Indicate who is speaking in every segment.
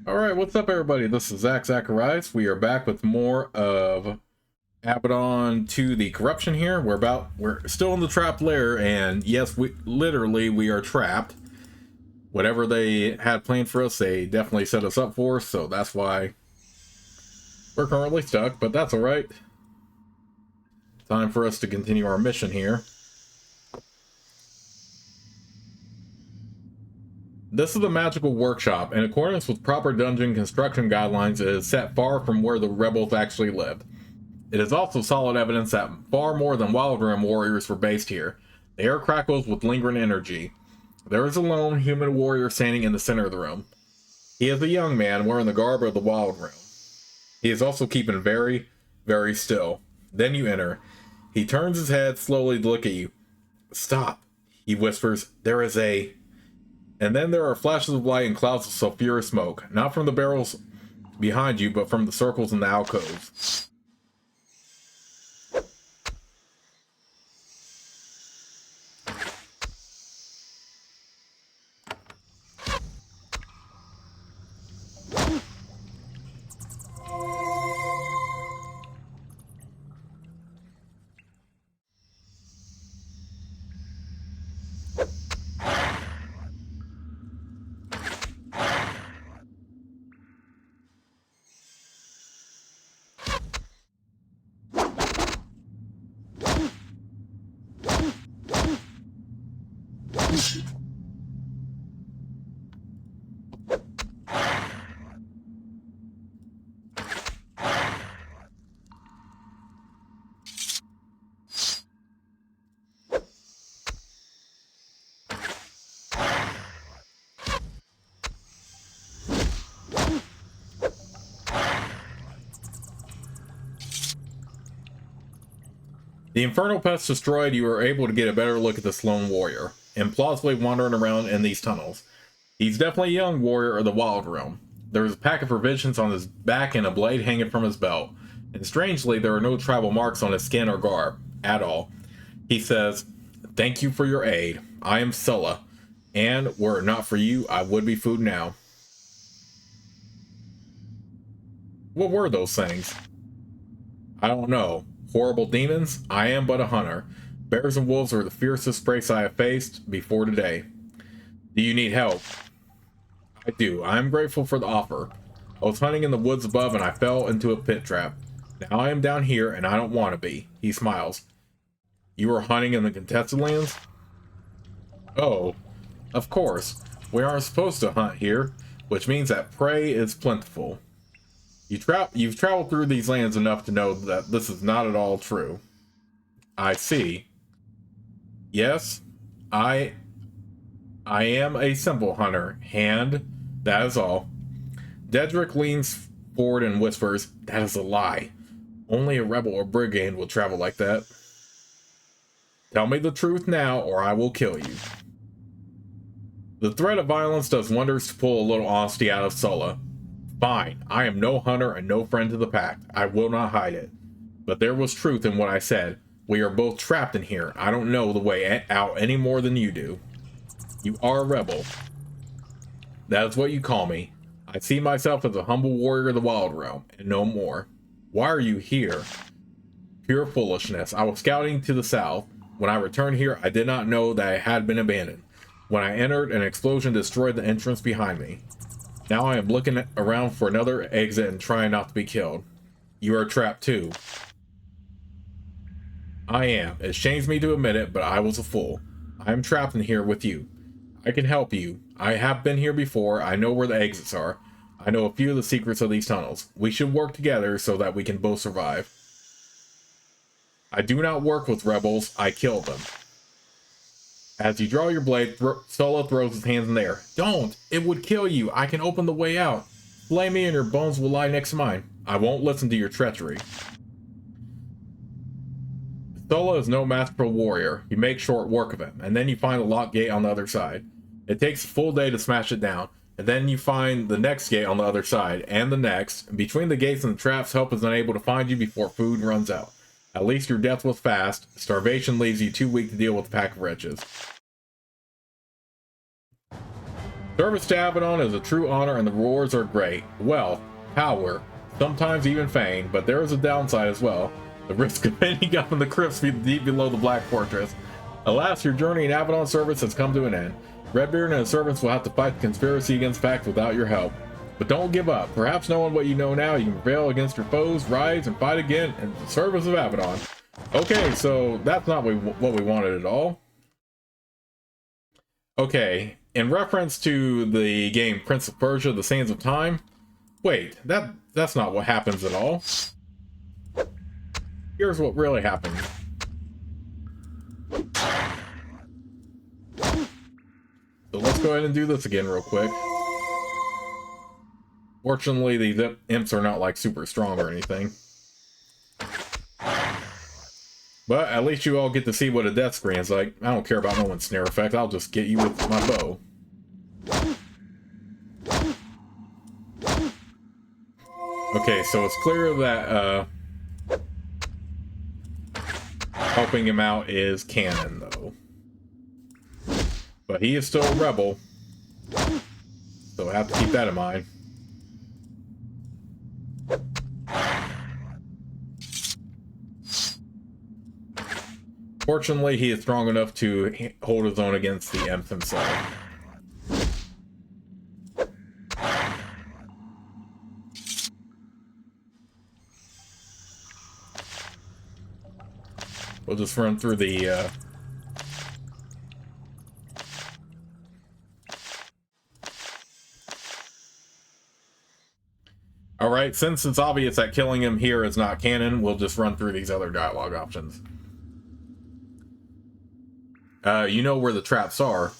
Speaker 1: Alright, what's up everybody? This is Zacharias. We are back with more of Avadon to the corruption here. We're still in the trapped lair, and yes, we are trapped. Whatever they had planned for us, they definitely set us up for, so that's why we're currently stuck, but that's alright. Time for us to continue our mission here. This is a magical workshop. In accordance with proper dungeon construction guidelines, it is set far from where the rebels actually lived. It is also solid evidence that far more than Wild Rim warriors were based here. The air crackles with lingering energy. There is a lone human warrior standing in the center of the room. He is a young man wearing the garb of the Wild Rim. He is also keeping very, very still. Then you enter. He turns his head slowly to look at you. "Stop," he whispers. "There is a..." And then there are flashes of light and clouds of sulfurous smoke, not from the barrels behind you, but from the circles in the alcoves. The infernal pest destroyed, you are able to get a better look at this lone warrior, implausibly wandering around in these tunnels. He's definitely a young warrior of the Wild Realm. There is a pack of provisions on his back and a blade hanging from his belt. And strangely, there are no tribal marks on his skin or garb, at all. He says, "Thank you for your aid. I am Sulla, and were it not for you, I would be food now." What were those things? I don't know. Horrible demons? I am but a hunter. Bears and wolves are the fiercest prey I have faced before today. Do you need help? I do. I am grateful for the offer. I was hunting in the woods above and I fell into a pit trap. Now I am down here and I don't want to be. He smiles. You are hunting in the contested lands? Oh, of course. We aren't supposed to hunt here, which means that prey is plentiful. You've traveled through these lands enough to know that this is not at all true. I see. Yes, I am a simple hunter, and that is all. Dedrick leans forward and whispers, "That is a lie. Only a rebel or brigand will travel like that. Tell me the truth now, or I will kill you." The threat of violence does wonders to pull a little honesty out of Sulla. Fine, I am no hunter and no friend to the pack. I will not hide it. But there was truth in what I said. We are both trapped in here. I don't know the way out any more than you do. You are a rebel. That is what you call me. I see myself as a humble warrior of the Wild Realm, and no more. Why are you here? Pure foolishness. I was scouting to the south. When I returned here, I did not know that it had been abandoned. When I entered, an explosion destroyed the entrance behind me. Now I am looking around for another exit and trying not to be killed. You are trapped too. I am. It shames me to admit it, but I was a fool. I am trapped in here with you. I can help you. I have been here before. I know where the exits are. I know a few of the secrets of these tunnels. We should work together so that we can both survive. I do not work with rebels. I kill them. As you draw your blade, Sulla throws his hands in the air. Don't! It would kill you. I can open the way out. Slay me and your bones will lie next to mine. I won't listen to your treachery. Sulla is no masterful warrior. You make short work of him, and then you find the locked gate on the other side. It takes a full day to smash it down, and then you find the next gate on the other side, and the next. Between the gates and the traps, help is unable to find you before food runs out. At least your death was fast. Starvation leaves you too weak to deal with a pack of wretches. Service to Avadon is a true honor and the rewards are great. Wealth, power, sometimes even fame, but there is a downside as well. The risk of ending up in the crypts deep below the Black Fortress. Alas, your journey in Avadon service has come to an end. Redbeard and his servants will have to fight the conspiracy against Pact without your help. But don't give up. Perhaps knowing what you know now, you can prevail against your foes, rise, and fight again in the service of Avadon. Okay, so that's not what we wanted at all. Okay, in reference to the game Prince of Persia: The Sands of Time. Wait, that's not what happens at all. Here's what really happened. So let's go ahead and do this again real quick. Fortunately, these imps are not like super strong or anything. But at least you all get to see what a death screen is like. I don't care about no one's snare effect. I'll just get you with my bow. Okay, so it's clear that helping him out is canon, though. But he is still a rebel, so I have to keep that in mind. Fortunately, he is strong enough to hold his own against the imp himself. We'll just run through the Alright, since it's obvious that killing him here is not canon, we'll just run through these other dialogue options. You know where the traps are.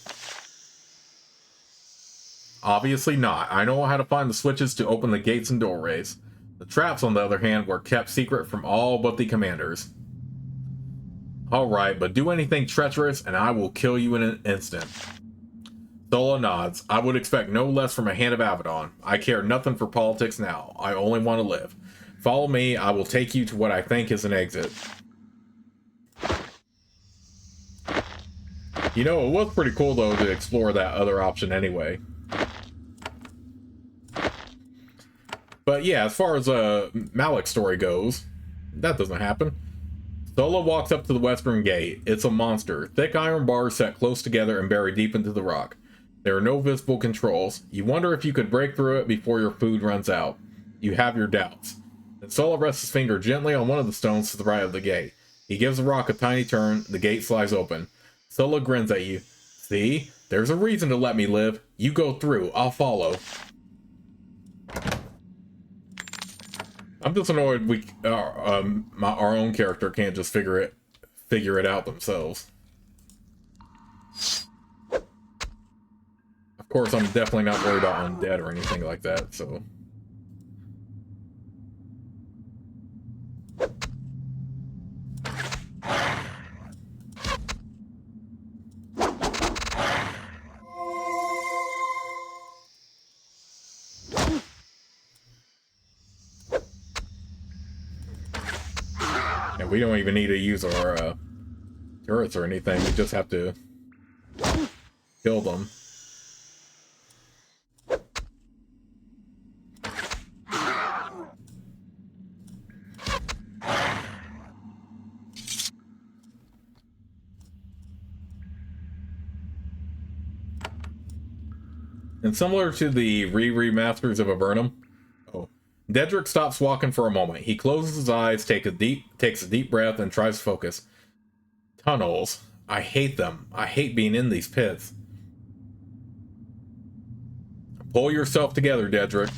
Speaker 1: Obviously not. I know how to find the switches to open the gates and doorways. The traps, on the other hand, were kept secret from all but the commanders. Alright, but do anything treacherous and I will kill you in an instant. Sola nods. I would expect no less from a hand of Avadon. I care nothing for politics now. I only want to live. Follow me, I will take you to what I think is an exit. You know, it was pretty cool, though, to explore that other option anyway. But yeah, as far as Malik's story goes, that doesn't happen. Sola walks up to the western gate. It's a monster. Thick iron bars set close together and buried deep into the rock. There are no visible controls. You wonder if you could break through it before your food runs out. You have your doubts. Then Sola rests his finger gently on one of the stones to the right of the gate. He gives the rock a tiny turn. The gate slides open. Sola grins at you. See? There's a reason to let me live. You go through. I'll follow. I'm just annoyed we our own character can't just figure it out themselves. Of course, I'm definitely not worried about undead or anything like that, so. And we don't even need to use our turrets or anything, we just have to kill them. And similar to the remasters of Avernum, Dedrick stops walking for a moment. He closes his eyes, takes a deep breath, and tries to focus. Tunnels. I hate them. I hate being in these pits. Pull yourself together, Dedrick.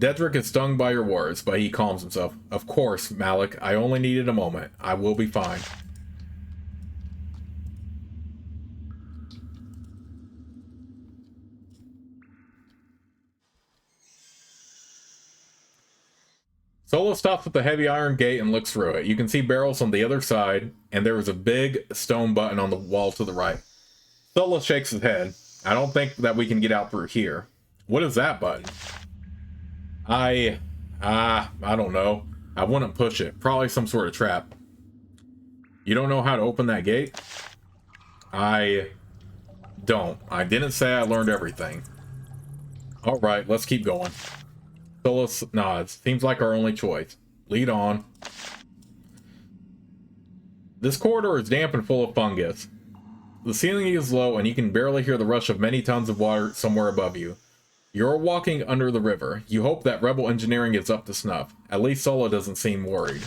Speaker 1: Dedrick is stung by your words, but he calms himself. Of course, Malik. I only needed a moment. I will be fine. Sola stops at the heavy iron gate and looks through it. You can see barrels on the other side, and there is a big stone button on the wall to the right. Sola shakes his head. I don't think that we can get out through here. What is that button? I don't know. I wouldn't push it. Probably some sort of trap. You don't know how to open that gate? I Don't. I didn't say I learned everything. Alright, let's keep going. Phyllis nods. Seems like our only choice. Lead on. This corridor is damp and full of fungus. The ceiling is low and you can barely hear the rush of many tons of water somewhere above you. You're walking under the river. You hope that rebel engineering is up to snuff. At least Sola doesn't seem worried.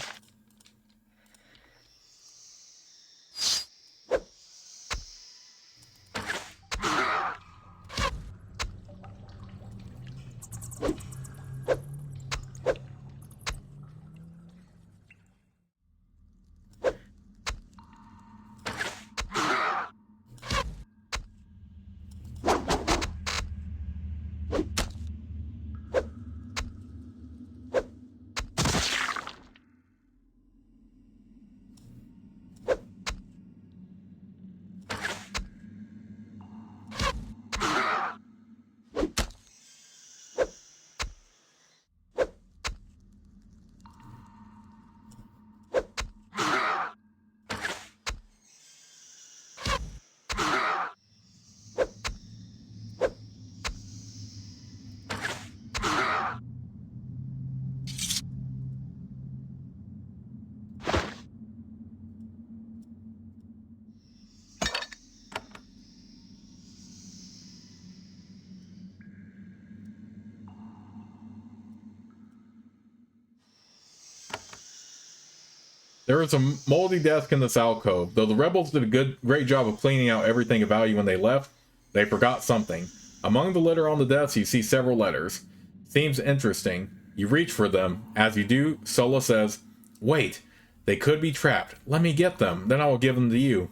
Speaker 1: There is a moldy desk in this alcove. Though the rebels did a great job of cleaning out everything of value when they left, they forgot something. Among the litter on the desk, you see several letters. Seems interesting. You reach for them. As you do, Sola says, "Wait, they could be trapped. Let me get them, then I will give them to you."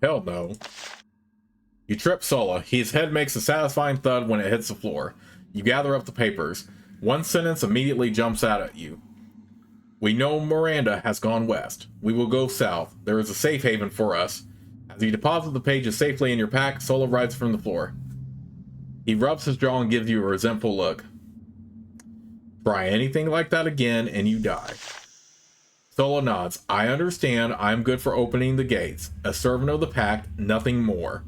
Speaker 1: Hell no. You trip Sola. His head makes a satisfying thud when it hits the floor. You gather up the papers. One sentence immediately jumps out at you. "We know Miranda has gone west. We will go south. There is a safe haven for us." As you deposit the pages safely in your pack, Sola rises from the floor. He rubs his jaw and gives you a resentful look. "Try anything like that again and you die." Sola nods. "I understand. I am good for opening the gates. A servant of the pact, nothing more."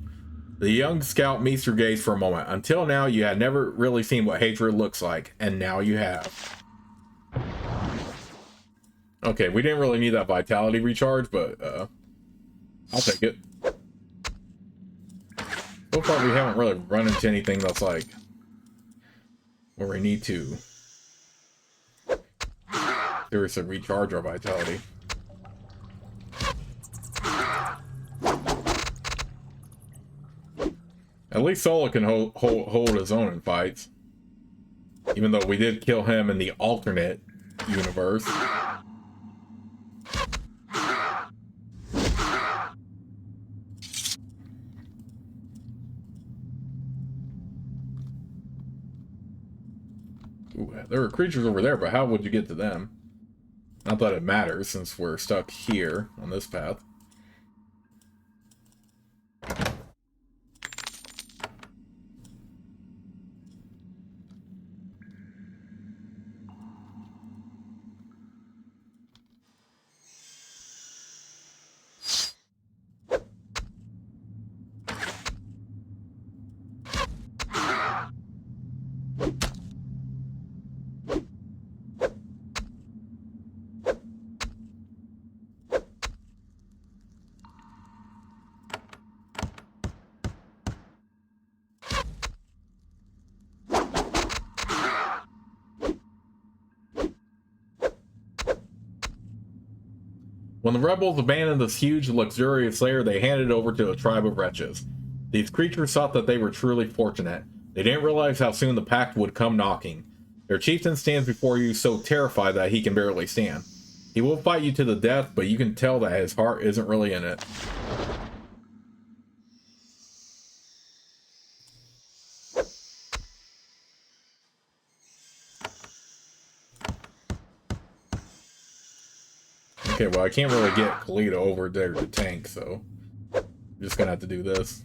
Speaker 1: The young scout meets your gaze for a moment. Until now, you had never really seen what hatred looks like, and now you have. Okay, we didn't really need that vitality recharge, but I'll take it. So far, we haven't really run into anything that's like where we need to seriously recharge our vitality. At least Sola can hold his own in fights, even though we did kill him in the alternate universe. Ooh, there are creatures over there, but how would you get to them? Not that it matters, since we're stuck here on this path. When the rebels abandoned this huge, luxurious lair, they handed it over to a tribe of wretches. These creatures thought that they were truly fortunate. They didn't realize how soon the pact would come knocking. Their chieftain stands before you so terrified that he can barely stand. He will fight you to the death, but you can tell that his heart isn't really in it. Okay, well, I can't really get Kalita over there to tank, so I'm just gonna have to do this.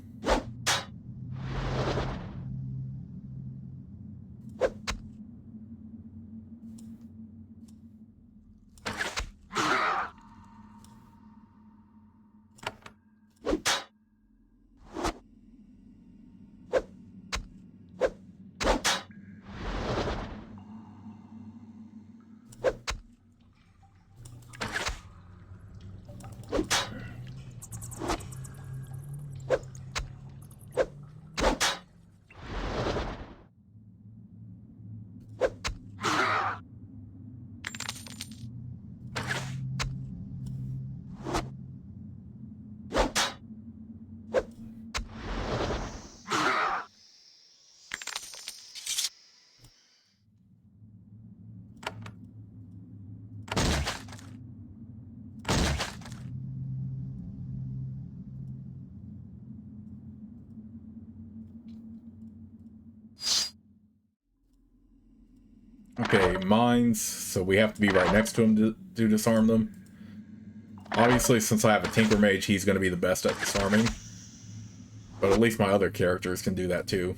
Speaker 1: Okay, mines, so we have to be right next to him to disarm them. Obviously, since I have a Tinker Mage, he's going to be the best at disarming. But at least my other characters can do that too.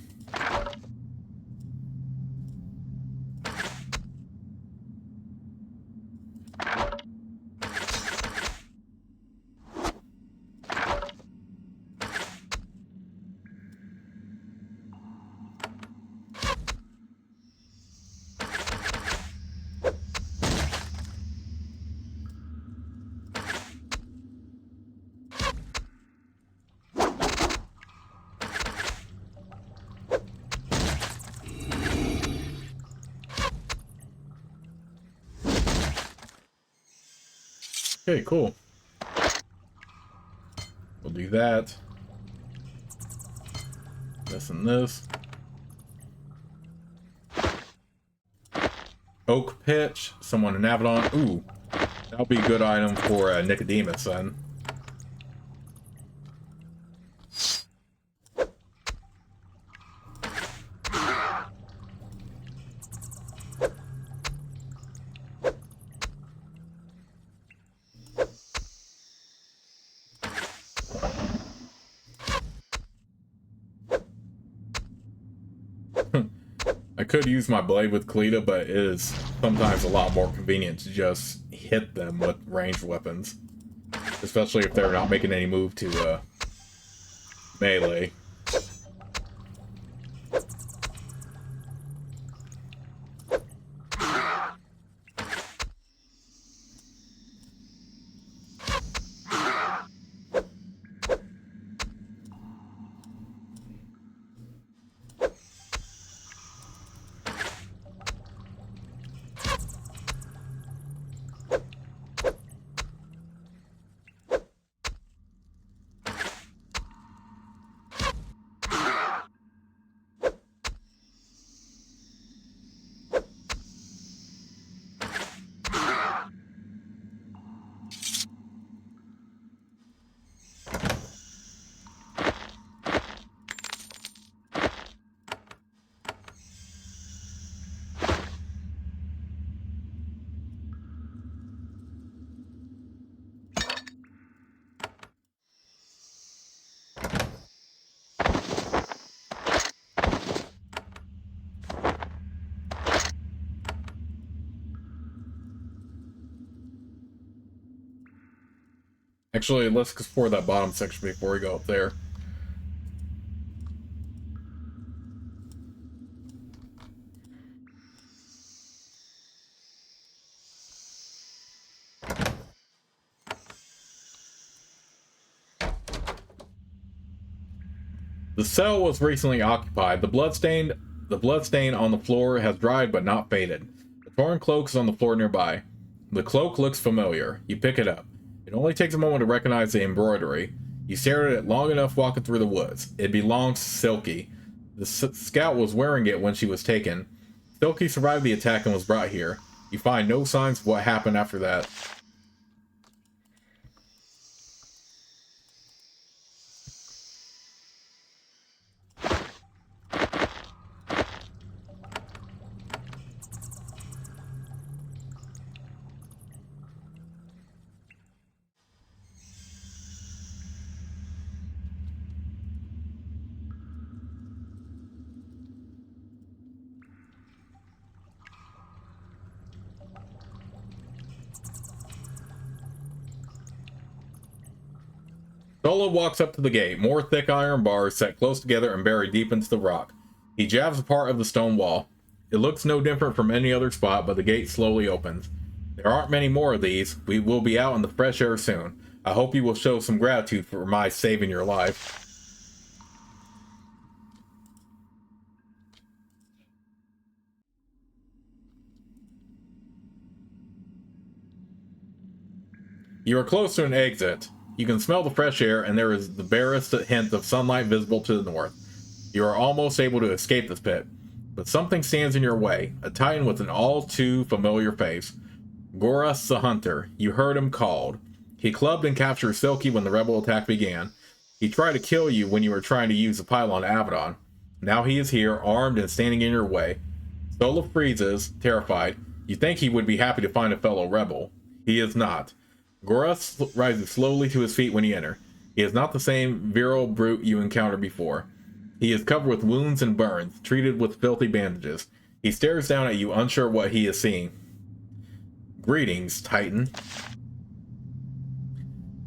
Speaker 1: Okay, cool. We'll do that. This and this. Oak pitch. Someone in Avadon. Ooh. That'll be a good item for Nicodemus then. I could use my blade with Kalita, but it is sometimes a lot more convenient to just hit them with ranged weapons. Especially if they're not making any move to melee. Actually, let's explore that bottom section before we go up there. The cell was recently occupied. The bloodstain on the floor has dried but not faded. The torn cloak is on the floor nearby. The cloak looks familiar. You pick it up. It only takes a moment to recognize the embroidery. You stare at it long enough walking through the woods. It belongs to Silky. The scout was wearing it when she was taken. Silky survived the attack and was brought here. You find no signs of what happened after that. Solo walks up to the gate, more thick iron bars set close together and buried deep into the rock. He jabs a part of the stone wall. It looks no different from any other spot, but the gate slowly opens. There aren't many more of these. We will be out in the fresh air soon. I hope you will show some gratitude for my saving your life. You are close to an exit. You can smell the fresh air, and there is the barest hint of sunlight visible to the north. You are almost able to escape this pit, but something stands in your way, a titan with an all too familiar face. Goras the Hunter. You heard him called. He clubbed and captured Silky when the rebel attack began. He tried to kill you when you were trying to use the pylon to Avadon. Now he is here, armed and standing in your way. Solo freezes, terrified. You think he would be happy to find a fellow rebel. He is not. Goras rises slowly to his feet when you enter. He is not the same virile brute you encountered before. He is covered with wounds and burns, treated with filthy bandages. He stares down at you, unsure what he is seeing. Greetings, Titan.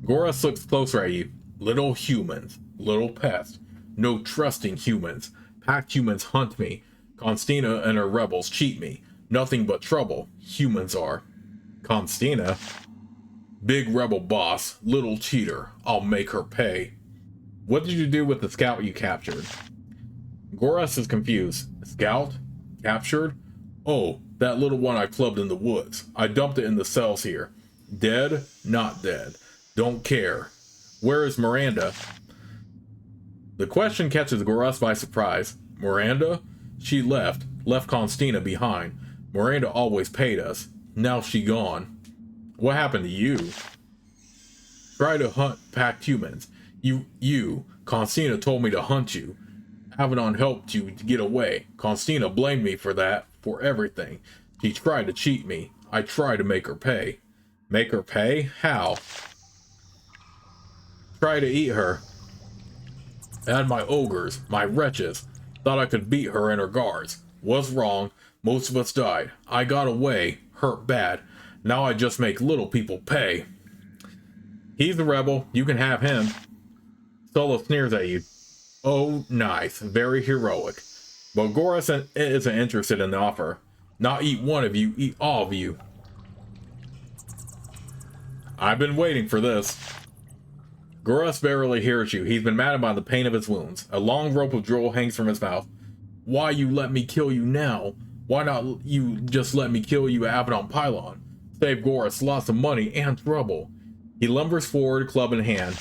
Speaker 1: Goras looks closer at you. Little humans, little pests. No trusting humans. Packed humans hunt me. Constina and her rebels cheat me. Nothing but trouble. Humans are. Constina? Big rebel boss. Little cheater. I'll make her pay. What did you do with the scout you captured? Goras is confused. Scout? Captured? Oh, that little one I clubbed in the woods. I dumped it in the cells here. Dead? Not dead. Don't care. Where is Miranda? The question catches Goras by surprise. Miranda? She left Constina behind. Miranda always paid us. Now she gone. What happened to you? Try to hunt packed humans. You. Constina told me to hunt you. Avadon helped you to get away. Constina blamed me for that, for everything. She tried to cheat me. I tried to make her pay. Make her pay? How? Try to eat her. I had my ogres, my wretches. Thought I could beat her and her guards. Was wrong. Most of us died. I got away. Hurt bad. Now I just make little people pay. He's the rebel. You can have him. Solo sneers at you. Oh, nice. Very heroic. But Goras isn't interested in the offer. Not eat one of you, eat all of you. I've been waiting for this. Goras barely hears you. He's been maddened by the pain of his wounds. A long rope of drool hangs from his mouth. Why you let me kill you now? Why not you just let me kill you at Avadon Pylon? Save Goras lots of money and trouble. He lumbers forward, club in hand.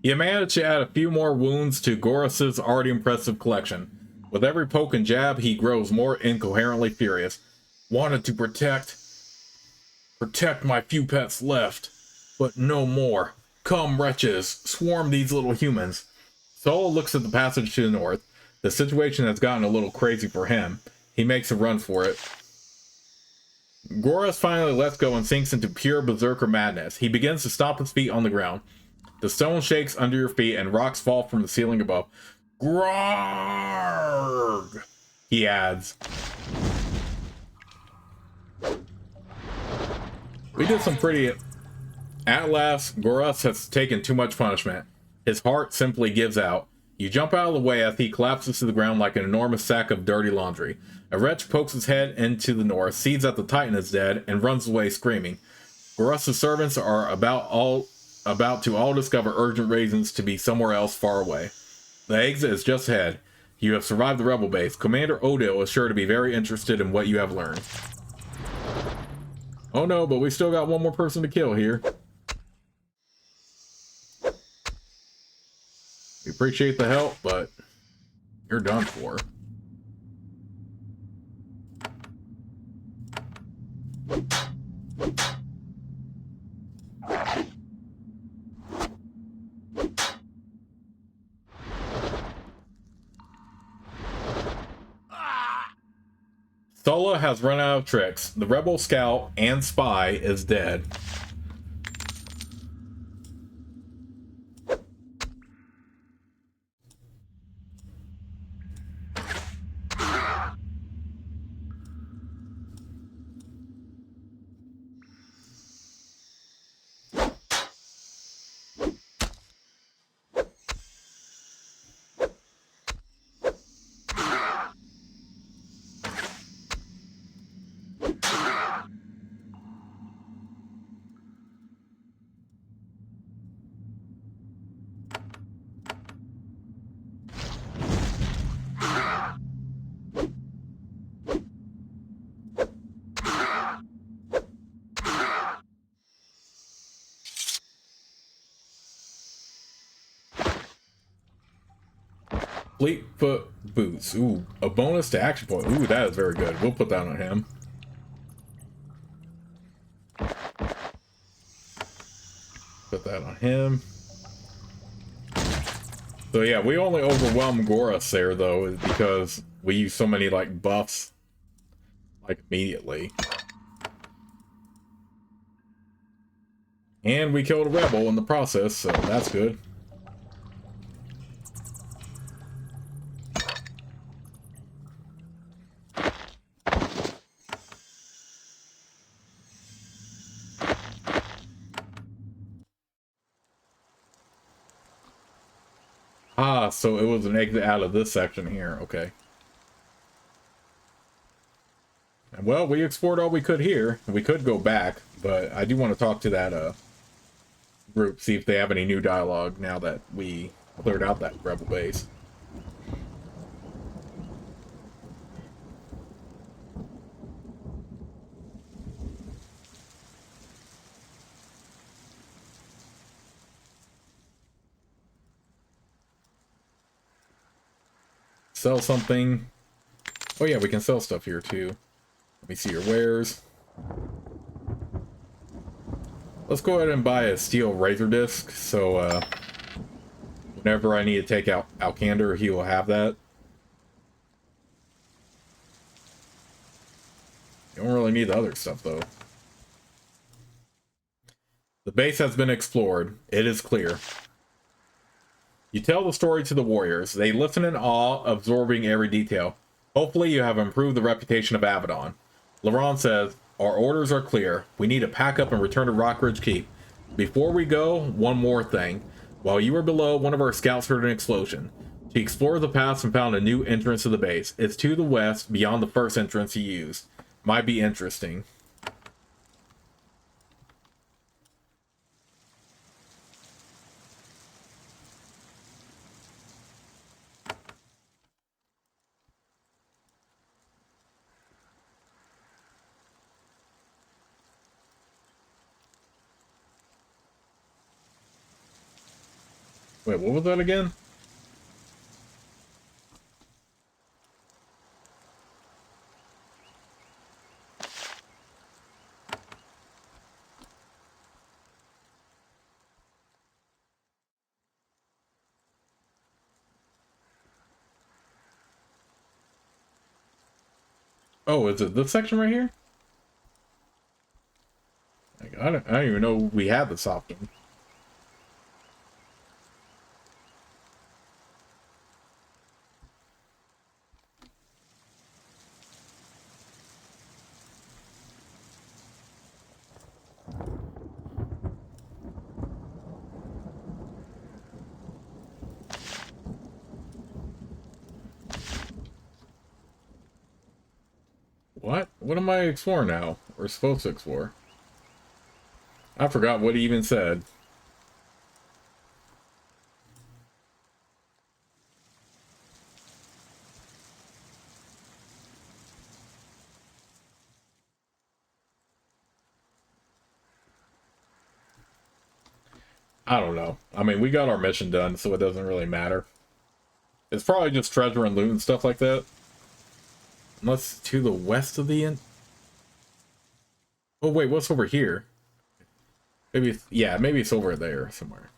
Speaker 1: You managed to add a few more wounds to Goras's already impressive collection. With every poke and jab, he grows more incoherently furious. Wanted to protect my few pets left, but no more. Come, wretches, swarm these little humans. Solo looks at the passage to the north. The situation has gotten a little crazy for him. He makes a run for it. Goras finally lets go and sinks into pure berserker madness. He begins to stomp his feet on the ground. The stone shakes under your feet and rocks fall from the ceiling above. Grarg, he adds. We did some pretty... At last, Gorus has taken too much punishment. His heart simply gives out. You jump out of the way as he collapses to the ground like an enormous sack of dirty laundry. A wretch pokes his head into the north, sees that the Titan is dead, and runs away screaming. Gorus's servants are about to all discover urgent reasons to be somewhere else far away. The exit is just ahead. You have survived the rebel base. Commander Odil is sure to be very interested in what you have learned. Oh no, but we still got one more person to kill here. We appreciate the help, but you're done for. Sola has run out of tricks. The rebel scout and spy is dead. Fleetfoot boots. Ooh, a bonus to action point. Ooh, that is very good. We'll put that on him. Put that on him. So yeah, we only overwhelmed Gorus there though, is because we use so many like buffs like immediately. And we killed a rebel in the process, so that's good. Ah, so it was an exit out of this section here. Okay. Well, we explored all we could here. We could go back, but I do want to talk to that group, see if they have any new dialogue now that we cleared out that rebel base. Sell something. Oh yeah, we can sell stuff here too. Let me see your wares. Let's go ahead and buy a steel razor disc, so whenever I need to take out Alcander, he will have that. You don't really need the other stuff though. The base has been explored. It is clear. You tell the story to the warriors. They listen in awe, absorbing every detail. Hopefully you have improved the reputation of Avadon. Laron says, our orders are clear. We need to pack up and return to Rockridge Keep. Before we go, one more thing. While you were below, one of our scouts heard an explosion. She explored the paths and found a new entrance to the base. It's to the west, beyond the first entrance you used. Might be interesting. Wait, what was that again? Oh, is it this section right here? Like, I don't even know we had this option. What am I exploring now? We're supposed to explore. I forgot what he even said. I don't know. I mean, we got our mission done, so it doesn't really matter. It's probably just treasure and loot and stuff like that. Unless to the west of the end. Oh wait, what's over here? Maybe, yeah, maybe it's over there somewhere.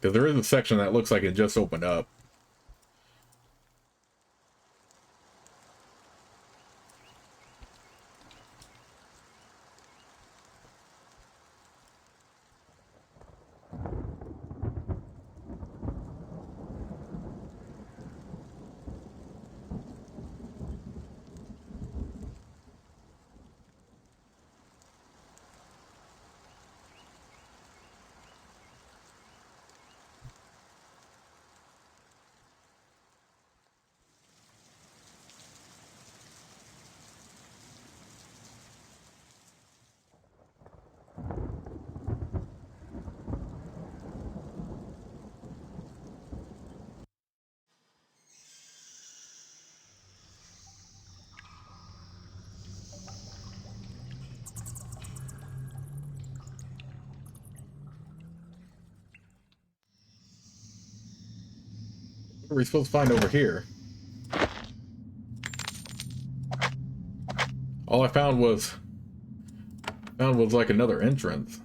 Speaker 1: Because there is a section that looks like it just opened up. What are we supposed to find over here? All I found was like another entrance.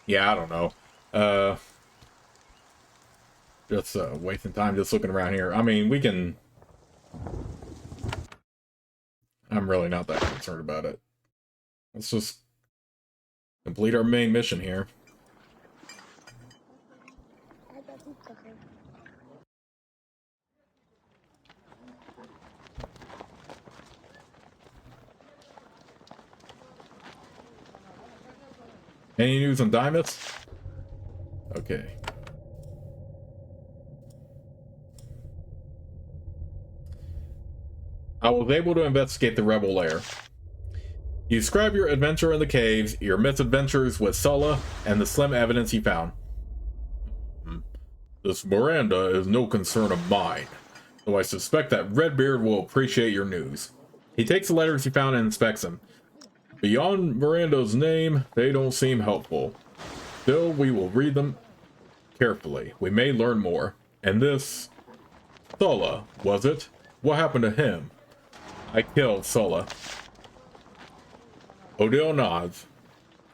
Speaker 1: Yeah, I don't know. Just wasting time just looking around here. I mean, we can... I'm really not that concerned about it. Let's just complete our main mission here. Any news on Diamonds? Okay. I was able to investigate the rebel lair. You describe your adventure in the caves, your misadventures with Sulla, and the slim evidence you found. This Miranda is no concern of mine, though I suspect that Redbeard will appreciate your news. He takes the letters he found and inspects them. Beyond Miranda's name, they don't seem helpful. Still, we will read them carefully. We may learn more. And this... Sulla, was it? What happened to him? I killed Sulla. Odell nods.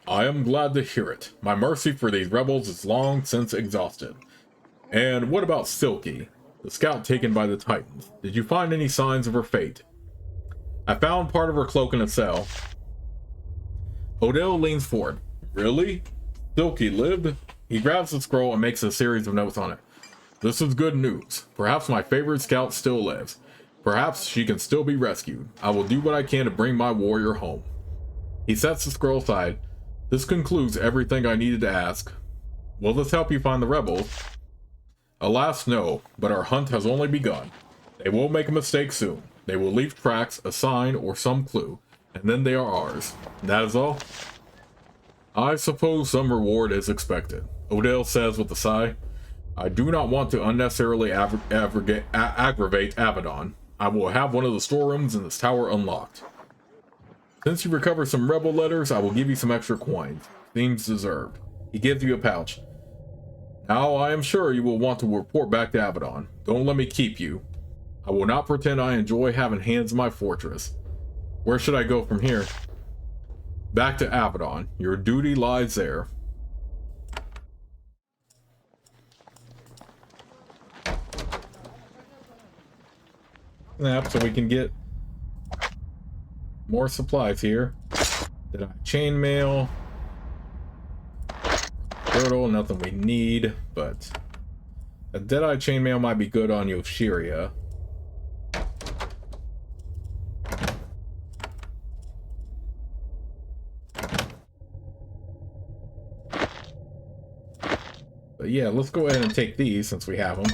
Speaker 1: I am glad to hear it. My mercy for these rebels is long since exhausted. And what about Silky, the scout taken by the Titans? Did you find any signs of her fate? I found part of her cloak in a cell. Odell leans forward. Really? Silky lived? He grabs the scroll and makes a series of notes on it. This is good news. Perhaps my favorite scout still lives. Perhaps she can still be rescued. I will do what I can to bring my warrior home. He sets the scroll aside. This concludes everything I needed to ask. Will this help you find the rebels? Alas, no, but our hunt has only begun. They will make a mistake soon. They will leave tracks, a sign, or some clue, and then they are ours. That is all? I suppose some reward is expected, Odell says with a sigh. I do not want to unnecessarily aggravate Avadon. I will have one of the storerooms in this tower unlocked. Since you recover some rebel letters, I will give you some extra coins. Seems deserved. He gives you a pouch. Now I am sure you will want to report back to Avadon. Don't let me keep you. I will not pretend I enjoy having hands in my fortress. Where should I go from here? Back to Avadon. Your duty lies there. Snap, so we can get more supplies here. Did I chainmail? Girdle, nothing we need, but a Deadeye chainmail might be good on Yoshiria. yeah, let's go ahead and take these since we have them.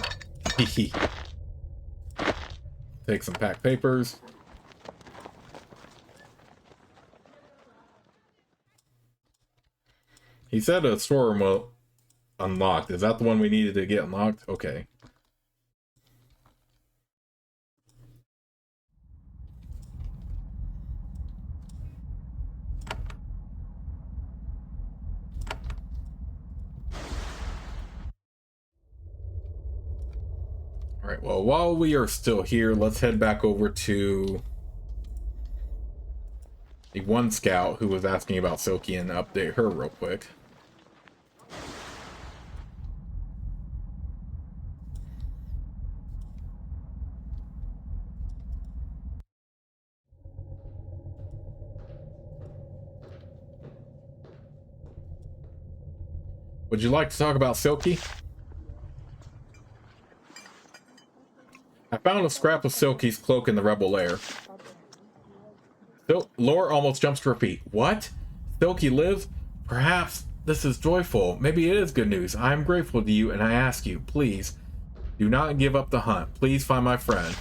Speaker 1: Take some packed papers. He said a storeroom will unlocked. Is that the one we needed to get unlocked? Okay. Alright, well, while we are still here, let's head back over to the one scout who was asking about Silky and update her real quick. Would you like to talk about Silky? I found a scrap of Silky's cloak in the rebel lair. Lair almost jumps to her feet. What? Silky lives? Perhaps this is joyful. Maybe it is good news. I am grateful to you, and I ask you, please, do not give up the hunt. Please find my friend.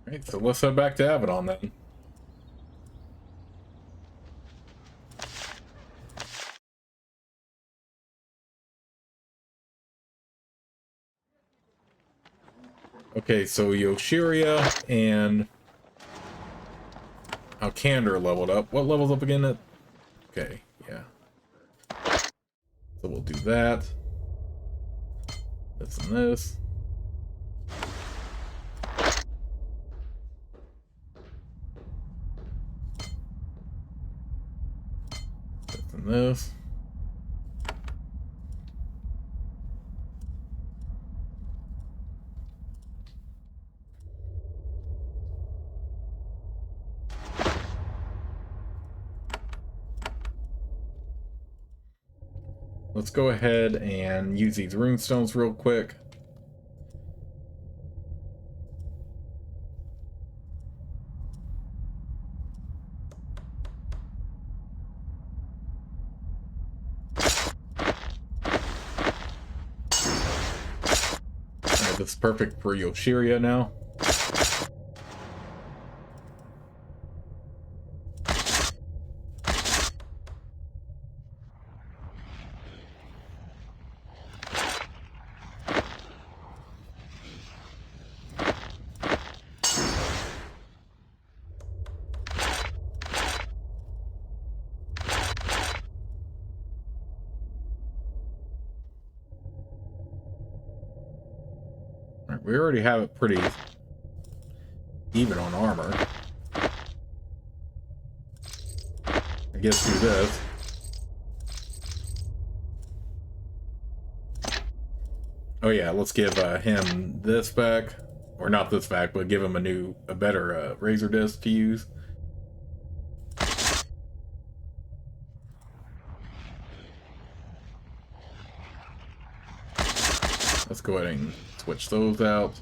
Speaker 1: Alright, so let's head back to Avadon then. Okay, so Yoshiria and Alcandor leveled up. What level's up again? Okay, yeah. So we'll do that. This and this. This and this. Let's go ahead and use these rune stones real quick. Alright, this is perfect for Yoshiria now. We already have it pretty even on armor. I guess do this. Oh yeah, let's give him this back. Or not this back, but give him a better razor disc to use. Let's go ahead and switch those out.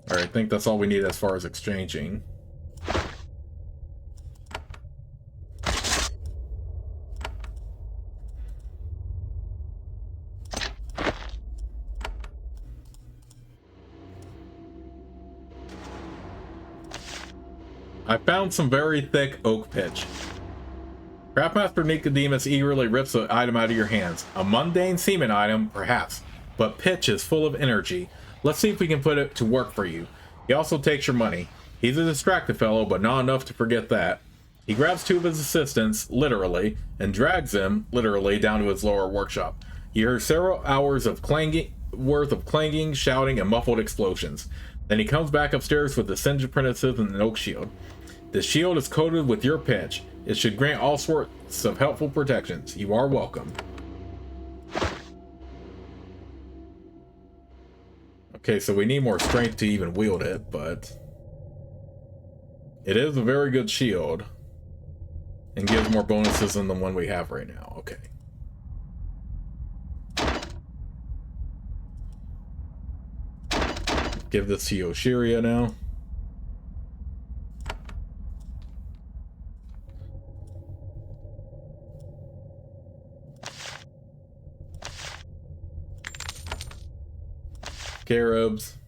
Speaker 1: Alright, I think that's all we need as far as exchanging. I found some very thick oak pitch. Craftmaster Nicodemus eagerly rips the item out of your hands. A mundane seeming item, perhaps, but pitch is full of energy. Let's see if we can put it to work for you. He also takes your money. He's a distracted fellow, but not enough to forget that. He grabs two of his assistants, literally, and drags them, literally, down to his lower workshop. You hear several hours of worth of clanging, shouting, and muffled explosions. Then he comes back upstairs with the singed apprentices and an oak shield. The shield is coated with your pitch. It should grant all sorts of helpful protections. You are welcome. Okay, so we need more strength to even wield it, but it is a very good shield and gives more bonuses than the one we have right now. Okay. Give this to Yoshiria now. Scarabs.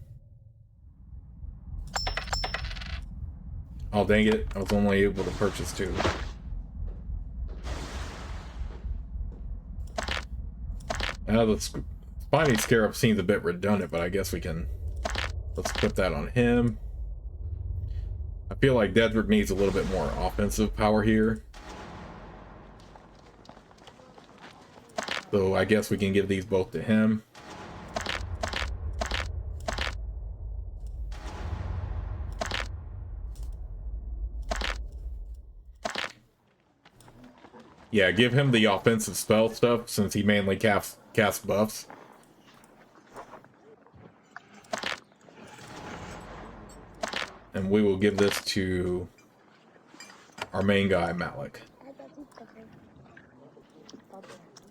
Speaker 1: Oh, dang it. I was only able to purchase two. Now the spiny scarab seems a bit redundant, but I guess we can... Let's put that on him. I feel like Dedrick needs a little bit more offensive power here. So I guess we can give these both to him. Yeah, give him the offensive spell stuff since he mainly casts buffs. And we will give this to our main guy, Malik.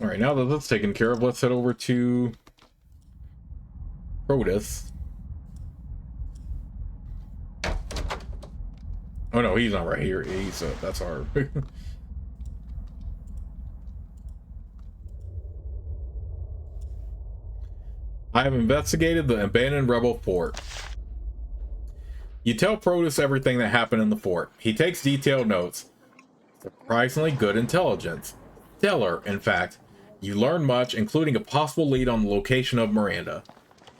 Speaker 1: Alright, now that that's taken care of, let's head over to Protus. Oh no, he's not right here. He's that's our... I have investigated the abandoned rebel fort. You tell Protus everything that happened in the fort. He takes detailed notes. Surprisingly good intelligence. Stellar, in fact. You learn much, including a possible lead on the location of Miranda.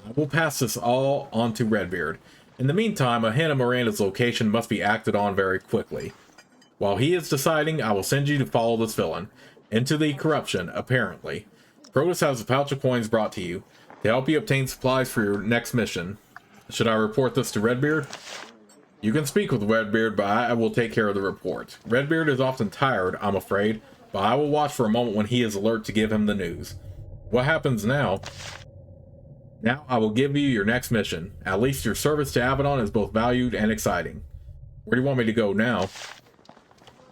Speaker 1: I will pass this all on to Redbeard. In the meantime, a hint of Miranda's location must be acted on very quickly. While he is deciding, I will send you to follow this villain. Into the corruption, apparently. Protus has a pouch of coins brought to you to help you obtain supplies for your next mission. Should I report this to Redbeard? You can speak with Redbeard, but I will take care of the report. Redbeard is often tired, I'm afraid, but I will watch for a moment when he is alert to give him the news. What happens now? Now I will give you your next mission. At least your service to Avadon is both valued and exciting. Where do you want me to go now?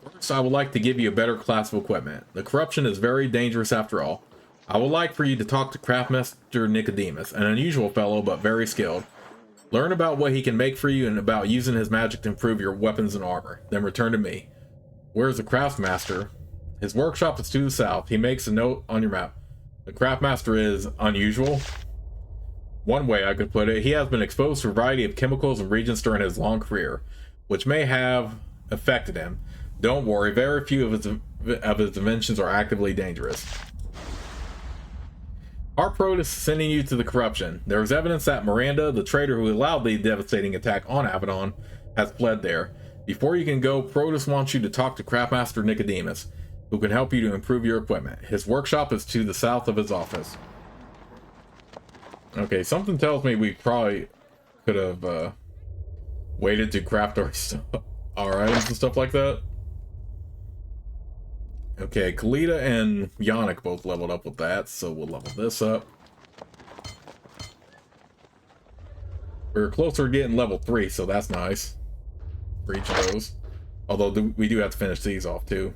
Speaker 1: First, I would like to give you a better class of equipment. The corruption is very dangerous after all. I would like for you to talk to Craftmaster Nicodemus, an unusual fellow but very skilled. Learn about what he can make for you and about using his magic to improve your weapons and armor. Then return to me. Where's the Craftmaster? His workshop is to the south. He makes a note on your map. The Craftmaster is unusual. One way I could put it, he has been exposed to a variety of chemicals and reagents during his long career, which may have affected him. Don't worry, very few of his inventions are actively dangerous. Our Protus is sending you to the corruption. There is evidence that Miranda, the traitor who allowed the devastating attack on Avadon, has fled there. Before you can go, Protus wants you to talk to Craftmaster Nicodemus, who can help you to improve your equipment. His workshop is to the south of his office. Okay, something tells me we probably could have waited to craft our stuff, our items and stuff like that. Okay, Kalita and Yannick both leveled up with that, so we'll level this up. We're closer to getting level 3, so that's nice. For each of those. Although we do have to finish these off too.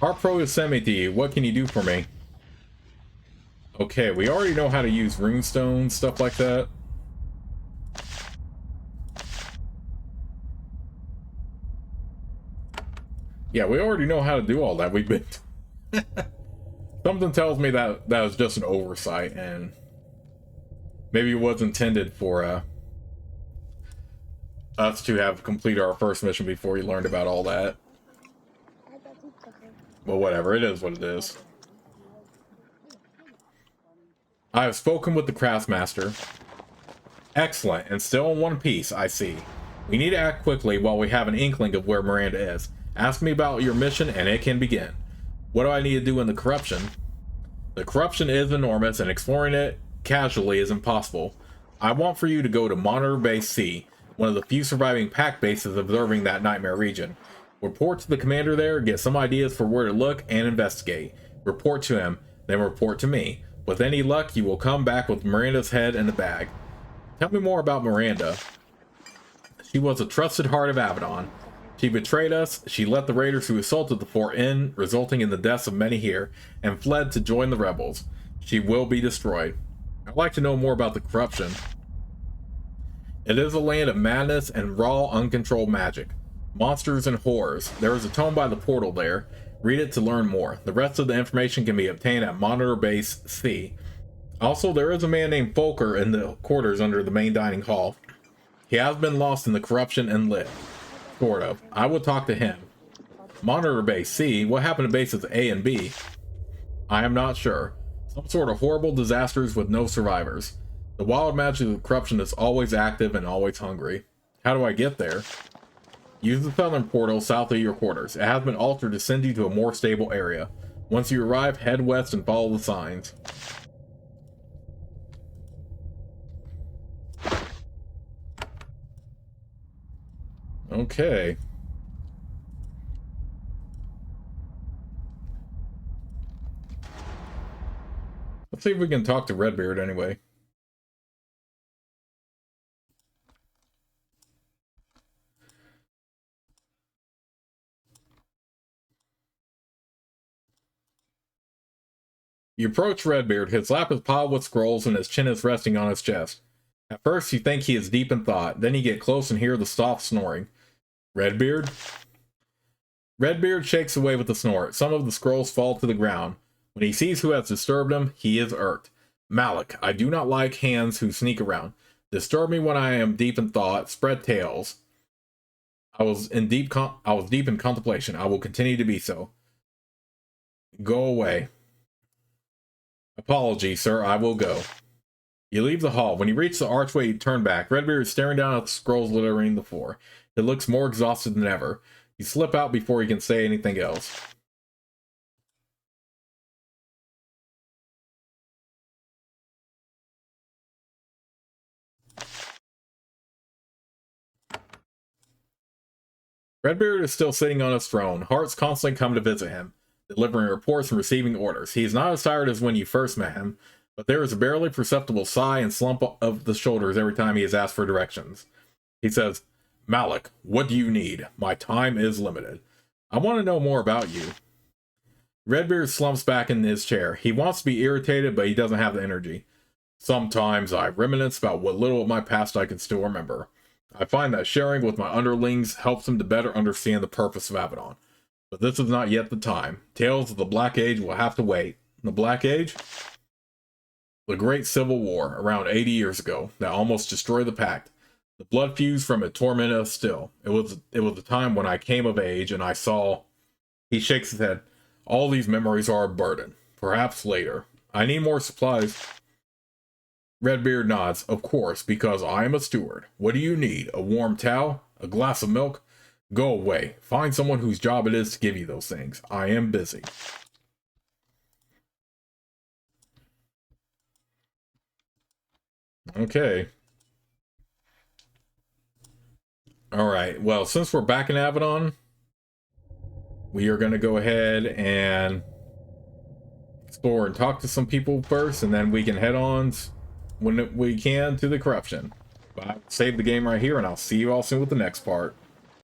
Speaker 1: Our pro is sent me to you. What can you do for me? Okay, we already know how to use runestones, stuff like that. Yeah, we already know how to do all that. We've been... Something tells me that that was just an oversight, and Maybe it was intended for us to have completed our first mission before we learned about all that. Well, whatever. It is what it is. I have spoken with the craftsmaster. Excellent, and still in one piece, I see. We need to act quickly while we have an inkling of where Miranda is. Ask me about your mission, and it can begin. What do I need to do in the corruption? The corruption is enormous, and exploring it casually is impossible. I want for you to go to Monitor Base C, one of the few surviving pack bases observing that nightmare region. Report to the commander there, get some ideas for where to look, and investigate. Report to him, then report to me. With any luck, you will come back with Miranda's head in the bag. Tell me more about Miranda. She was a trusted heart of Avadon. She betrayed us, she let the raiders who assaulted the fort in, resulting in the deaths of many here, and fled to join the rebels. She will be destroyed. I'd like to know more about the corruption. It is a land of madness and raw, uncontrolled magic. Monsters and horrors. There is a tome by the portal there. Read it to learn more. The rest of the information can be obtained at Monitor Base C. Also, there is a man named Volker in the quarters under the main dining hall. He has been lost in the corruption and lit. Sort of. I will talk to him. Monitor Base C? What happened to bases A and B? I am not sure. Some sort of horrible disasters with no survivors. The wild magic of corruption is always active and always hungry. How do I get there? Use the southern portal south of your quarters. It has been altered to send you to a more stable area. Once you arrive, head west and follow the signs. Okay. Let's see if we can talk to Redbeard anyway. You approach Redbeard, his lap is piled with scrolls and his chin is resting on his chest. At first you think he is deep in thought, then you get close and hear the soft snoring. Redbeard? Redbeard shakes away with a snort. Some of the scrolls fall to the ground. When he sees who has disturbed him, he is irked. Malik, I do not like hands who sneak around. Disturb me when I am deep in thought, spread tales. I was deep in contemplation. I will continue to be so. Go away. Apology, sir, I will go. You leave the hall. When you reach the archway, you turn back. Redbeard is staring down at the scrolls littering the floor. It looks more exhausted than ever. You slip out before he can say anything else. Redbeard is still sitting on his throne. Hearts constantly come to visit him, delivering reports and receiving orders. He is not as tired as when you first met him, but there is a barely perceptible sigh and slump of the shoulders every time he is asked for directions. He says, Malik, what do you need? My time is limited. I want to know more about you. Redbeard slumps back in his chair. He wants to be irritated, but he doesn't have the energy. Sometimes I reminisce about what little of my past I can still remember. I find that sharing with my underlings helps them to better understand the purpose of Avadon. But this is not yet the time. Tales of the Black Age will have to wait. The Black Age? The Great Civil War, around 80 years ago, that almost destroyed the Pact. The blood fused from it tormented us still. It was a time when I came of age and I saw... He shakes his head. All these memories are a burden. Perhaps later. I need more supplies. Redbeard nods. Of course, because I am a steward. What do you need? A warm towel? A glass of milk? Go away. Find someone whose job it is to give you those things. I am busy. Okay. Alright, well, since we're back in Avadon, we are going to go ahead and explore and talk to some people first, and then we can head on when we can to the corruption. But I'll save the game right here, and I'll see you all soon with the next part.